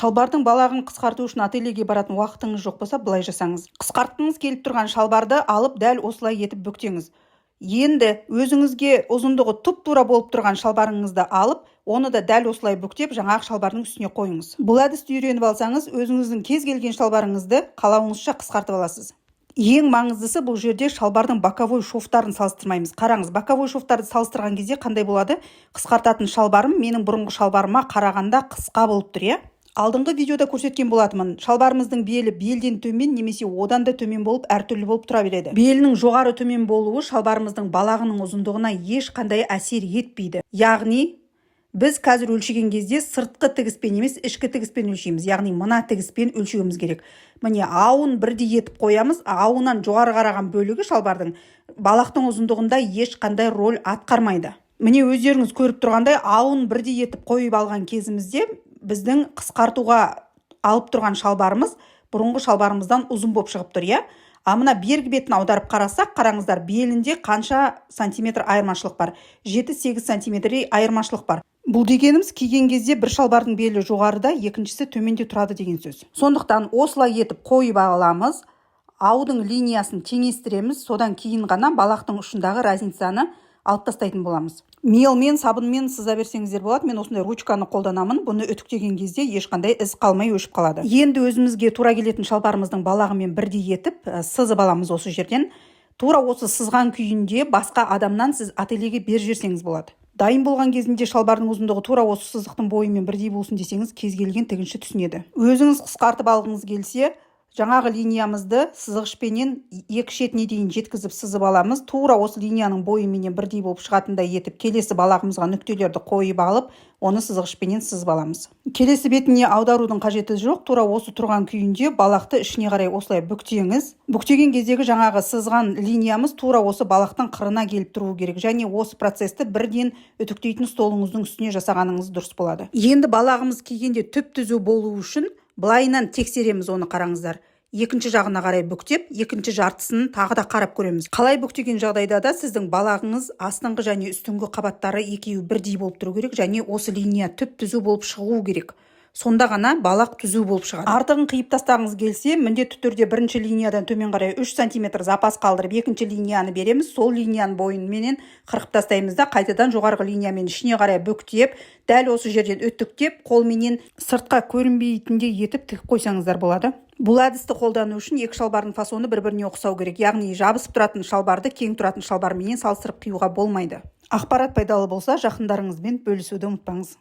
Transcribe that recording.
Шалбардың балағын қысқарту үшін ательеге баратын уақытыңыз жоқ болса, былай жасаңыз. Қысқартқыңыз келіп тұрған шалбарды алып дәл осылай етіп бүктеңіз. Енді өзіңізге ұзындығы тұп-тура болып тұрған шалбарыңызды алып, оны да дәл осылай бүктеп, жаңағы шалбардың үстіне қойыңыз. Бұл әдісті үйреніп алсаңыз, өзіңіздің кез келген шалбарыңызды қалауыңызша қысқартып аласыз. Ең маңыздысы бұл жерде шалбардың боковой шовтарын салыстырмаймыз. Қараңыз, боковой шовтарды салыстырған кезде қандай болады? Қысқартатын шалбарым менің бұрынғы шалбарыма қарағанда қысқа болып тұр, иә? Алдыңғы видеода көрсеткен болатынмын. Шалбарымыздың белі белден төмен немесе одан да төмен болып әртүрлі болып тұра береді. Белінің жоғары төмен болуы шалбарымыздың балағының ұзындығына ешқандай әсер етпейді. Яғни біз қазір өлшеген кезде сыртқы тігіспен емес, ішкі тігіспен өлшейміз. Яғни мына тігіспен өлшеуіміз керек. Міне ауын бірдей етіп қоямыз. Ауынан жоғары қараған бөлігі шалбардың балақтың ұзындығында ешқандай роль атқармайды. Міне өздеріңіз көріп тұрғандай, ауын бірдей етіп қойып алған кезімізде біздің қысқартуға алып тұрған шалбарымыз бұрынғы шалбарымыздан ұзын болып шығып тұр, иә? Мына бергі бетін аударып қарасақ, қараңыздар, белінде қанша сантиметр айырмашылық бар? 7-8 сантиметрдей айырмашылық бар. Бұл дегеніміз киген кезде бір шалбардың белі жоғарыда, екіншісі төменде тұрады деген сөз. Сондықтан осылай етіп қойып аламыз, аудың линиясын теңестіреміз, содан кейін ғана балақтың ұшындағы разницаны алып тастайтын боламыз. Мелмен, сабынмен сыза берсеңіздер болады. Мен осындай ручканы қолданамын. Бұны үтіктеген кезде ешқандай із қалмай өшіп қалады. Енді өзімізге тура келетін шалбарымыздың балағымен бірдей етіп сызып аламыз осы жерден. Тура осы сызған күйінде басқа адамнан сіз ательеге беріп жіберсеңіз болады. Дайын болған кезінде шалбардың ұзындығы тура осы сызықтың бойымен бірдей болсын десеңіз, кез келген тігінші түсінеді. Өзіңіз қысқартып алғыңыз келсе, жаңағы линиямызды сызғышпенен екі шетіне дейін жеткізіп сызып аламыз. Тура осы линияның бойыменен бірдей болып шығатындай етіп, келесі балағымызға нүктелерді қойып алып, оны сызғышпенен сызып аламыз. Келесі бетіне аударудың қажеті жоқ. Тура осы тұрған күйінде балақты ішіне қарай осылай бүктеңіз. Бүктеген кездегі жаңағы сызған линиямыз тура осы балақтың қырына келіп тұруы керек. Және осы процесті бірден үтіктейтін столыңыздың үстіне жасағаныңыз дұрыс болады. Енді балағымыз кигенде түп түзу болу үшін былайынан тексереміз оны, қараңыздар. Екінші жағына қарай бүктеп, екінші жартысын тағы да қарап көреміз. Қалай бүктеген жағдайда да сіздің балағыңыз астыңғы және үстіңгі қабаттары екеуі бірдей болып тұру керек, және осы линия түп түзу болып шығу керек. Сонда ғана балақ түзу болып шығады. Артығын қиып тастағыңыз келсе, міндетті түрде бірінші линиядан төмен қарай 3 см запас қалдырып, екінші линияны береміз. Сол линияның бойыменен қырқып тастаймыз да, қайтадан жоғарғы линиямен ішіне қарай бүктеп, дәл осы жерден үтіктеп, қолменен сыртқа көрінбейтіндей етіп тігіп қойсаңыздар болады. Бұл әдісті қолдану үшін екі шалбардың фасоны бір-біріне ұқсау керек. Яғни жабысып тұратын шалбарды кең тұратын шалбарменен салыстырып қиюға болмайды. Ақпарат пайдалы болса, жақындарыңызбен бөлісуді ұмытпаңыз.